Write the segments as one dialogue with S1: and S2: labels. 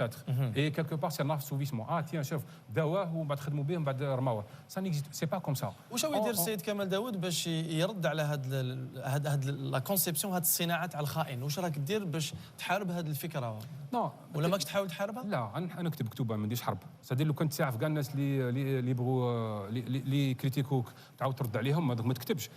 S1: اهم.
S2: Et quelque part, c'est un assouvissement. Ah, tiens, chef, داواه ومن بعد خدموا به ومن بعد رماوه. Ça n'existe, c'est pas comme ça.
S1: واش هو يدير السيد كمال داوود باش يرد على هاد لا كونسيبسيون، هاد الصناعه تاع الخائن؟ واش راك دير باش تحارب هاد الفكره؟
S2: Non,
S1: ولا ماكش تحاول تحاربها؟
S2: لا انا نكتب كتوبه ما نديرش حرب. سادير لو كنت تعرف كاع الناس اللي يبغوا اللي كريتيكوك تعاود ترد عليهم ما تكتبش.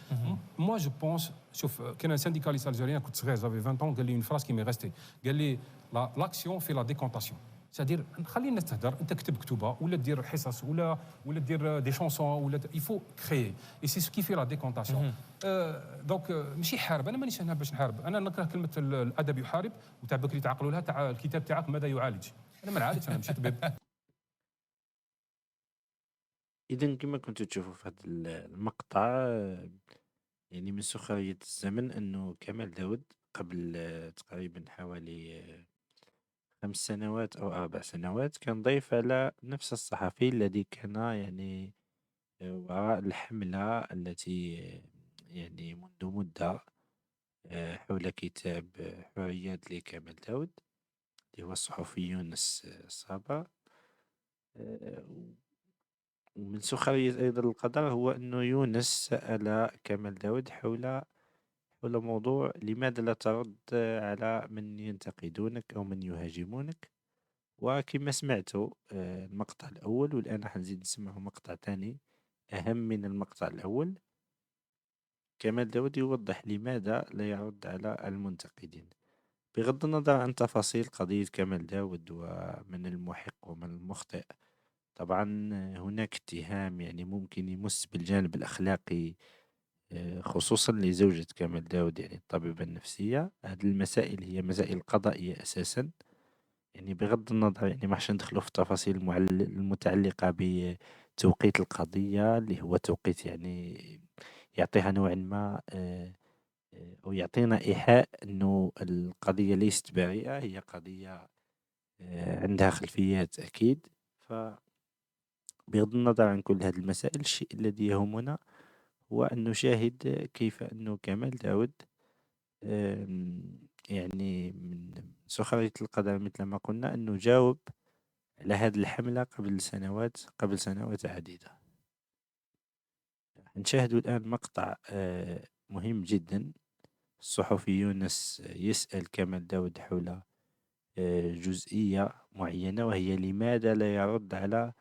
S2: موا جو بونس شوف كاين سانديكاليست الجيريان كنت صغير جافي 20 ans قال لي اون فراس كي مي ريستي قال لي لاكسيون في لا ديكونتاسيون. سادير خلي الناس تهدر، انت كتب كتوبه ولا دير حصص ولا دير دي شونسون ولا يفو كريي اي سي سو كي في لا ديكونتاسيون. دونك ماشي حارب، انا مانيش هنا باش نحارب. انا نكره كلمه الادب يحارب وتاع بكري تعقلوا لها تاع الكتاب تاعك ماذا يعالج. انا ما نعالجش، انا ماشي طبيب.
S3: إذا كما كنتوا تشوفوا في هذا المقطع يعني من سخرية الزمن أنه كمال داود قبل تقريبا حوالي 5 سنوات أو 4 سنوات كان ضيف على نفس الصحفي الذي كان يعني وراء الحملة التي يعني منذ مدة حول كتاب حريات لكمال داود اللي هو الصحفي يونس صابر. آه، ومن سخرية أيضا القدر هو أنه يونس سأل كمال داود حول موضوع لماذا لا ترد على من ينتقدونك أو من يهاجمونك. وكما سمعتوا المقطع الأول، والآن راح نزيد نسمعه مقطع ثاني أهم من المقطع الأول. كمال داود يوضح لماذا لا يرد على المنتقدين بغض النظر عن تفاصيل قضية كمال داود ومن المحق ومن المخطئ. طبعا هناك اتهام يعني ممكن يمس بالجانب الأخلاقي خصوصا لزوجة كمال داود يعني الطبيبة النفسية. هذه المسائل هي مسائل قضائية أساسا، يعني بغض النظر يعني ما حش ندخلوا في التفاصيل المتعلقة بتوقيت القضية اللي هو توقيت يعني يعطيها نوعا ما أو يعطينا إيحاء أنه القضية ليست بريئة، هي قضية عندها خلفيات أكيد. فبغض النظر عن كل هذه المسائل، الشيء الذي يهمنا هو أن نشاهد كيف أنه كمال داود يعني من سخرية القدر مثل ما قلنا أنه جاوب على هذه الحملة قبل سنوات عديدة. نشاهد الآن مقطع مهم جدا. الصحفي يونس يسأل كمال داود حول جزئية معينة، وهي لماذا لا يرد على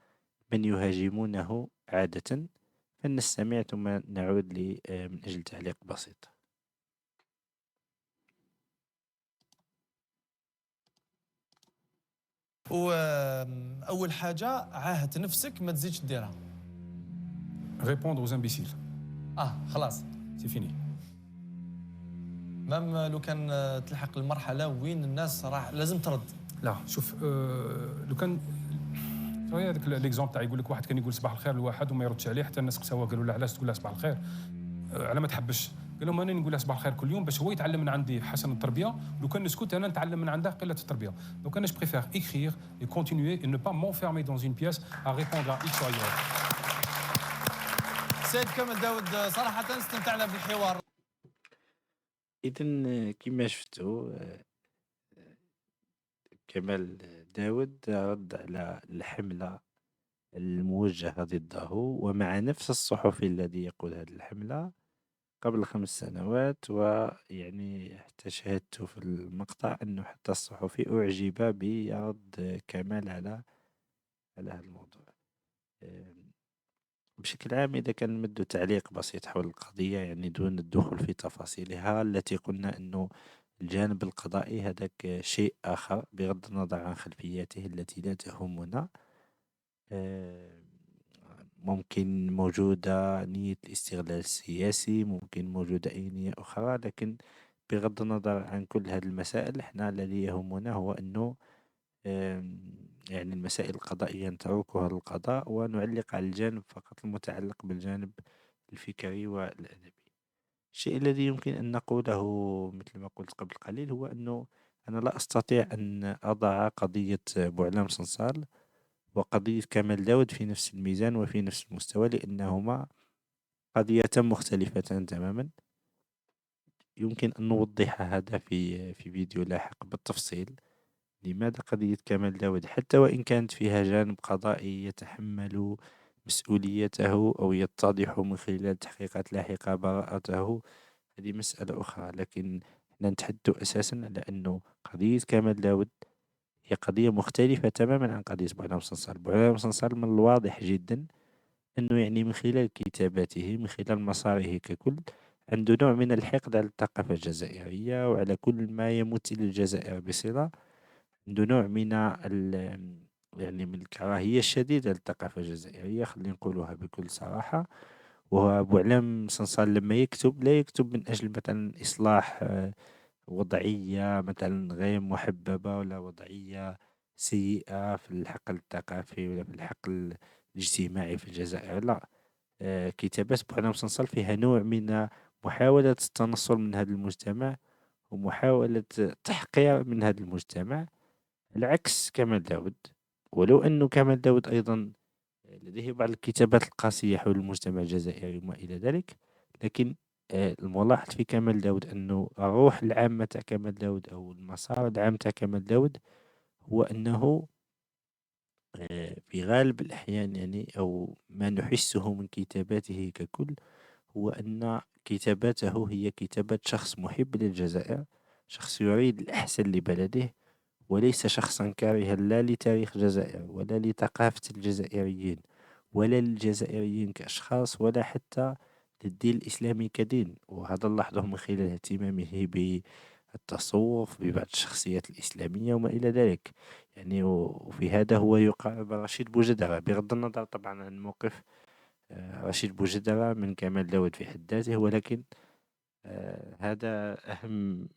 S3: من يهاجمونه عادة. فلنستمع ثم نعود من أجل تعليق بسيط.
S1: واول حاجه عاهدت نفسك ما تزيدش ديرها.
S2: ريبوندر aux imbéciles.
S1: خلاص
S2: سي فيني.
S1: مام لو كان تلحق المرحله وين الناس راح لازم ترد.
S2: لا شوف لو كان هذاك ليكزومبل تاع يقول لك واحد كان يقول صباح الخير لواحد وما يردش عليه، حتى الناس قساوه قالوا له علاش تقول له صباح الخير على ما تحبش. قال لهم انا نقول له صباح الخير كل يوم باش هو يتعلم من عندي حسن التربيه، لو كان نسكت انا نتعلم من عنده قله التربيه. دونك انا جو بريفير écrire et continuer et ne pas m'enfermer dans une pièce à répondre à X ou Y.
S1: سيد كمال داود صراحه استمتعنا بالحوار.
S3: إذا كما شفتوا كمال داود رد على الحملة الموجهة ضده، ومع نفس الصحفي الذي يقود هذه الحملة قبل 5 سنوات. ويعني حتى شاهدت في المقطع أنه حتى الصحفي أعجب برد كمال على هذا الموضوع. بشكل عام إذا كان نمد تعليق بسيط حول القضية يعني دون الدخول في تفاصيلها التي قلنا أنه الجانب القضائي هذاك شيء آخر بغض النظر عن خلفياته التي لا تهمنا. ممكن موجودة نية الاستغلال السياسي، ممكن موجودة أي نية أخرى، لكن بغض النظر عن كل هذه المسائل احنا الذي يهمنا هو أنه يعني المسائل القضائية نتركها للقضاء ونعلق على الجانب فقط المتعلق بالجانب الفكري والأدبي. الشيء الذي يمكن أن نقوله مثل ما قلت قبل قليل هو أنه أنا لا أستطيع أن أضع قضية بوعلام صنصال وقضية كمال داود في نفس الميزان وفي نفس المستوى، لأنهما قضيتان مختلفتان تماما. يمكن أن نوضح هذا في فيديو لاحق بالتفصيل، لماذا قضية كمال داود حتى وإن كانت فيها جانب قضائي يتحمل مسؤوليته أو يتضح من خلال تحقيقات لاحقة براءته، هذه مسألة أخرى. لكن احنا نتحدث أساسا على أنه قضية كمال داود هي قضية مختلفة تماما عن قضية بوعلام صنصال. بوعلام صنصال من الواضح جدا أنه يعني من خلال كتاباته، من خلال مساره ككل، عنده نوع من الحقد على الثقافة الجزائرية وعلى كل ما يمت إلى الجزائر بصلة. عنده نوع من يعني من الكراهية الشديدة للثقافة الجزائرية، خلينا نقولها بكل صراحة. وبوعلام صنصال لما يكتب لا يكتب من أجل مثلا إصلاح وضعية مثلا غير محببة، ولا وضعية سيئة في الحقل الثقافي ولا في الحقل الاجتماعي في الجزائر، لا. كتابات بوعلام صنصال فيها نوع من محاولة التنصل من هذا المجتمع ومحاولة تحقير من هذا المجتمع، العكس كمال داود. ولو أنه كمال داود أيضا لديه بعض الكتابات القاسية حول المجتمع الجزائري وما إلى ذلك، لكن الملاحظ في كمال داود أنه الروح العامة تاع كمال داود أو المسار العام تاع كمال داود هو أنه في غالب الأحيان يعني أو ما نحسه من كتاباته ككل هو أن كتاباته هي كتابات شخص محب للجزائر، شخص يريد الأحسن لبلده، وليس شخصا كارها لا لتاريخ الجزائر ولا لثقافة الجزائريين ولا للجزائريين كأشخاص ولا حتى للدين الإسلامي كدين. وهذا نلاحظه من خلال اهتمامه بالتصوف ببعض الشخصيات الإسلامية وما إلى ذلك. يعني وفي هذا هو يقارب رشيد بوجدرة، بغض النظر طبعا عن موقف رشيد بوجدرة من كمال داود في حد ذاته، ولكن هذا أهم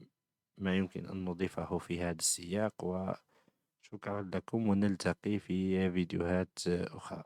S3: ما يمكن أن نضيفه في هذا السياق. وشكرا لكم، ونلتقي في فيديوهات أخرى.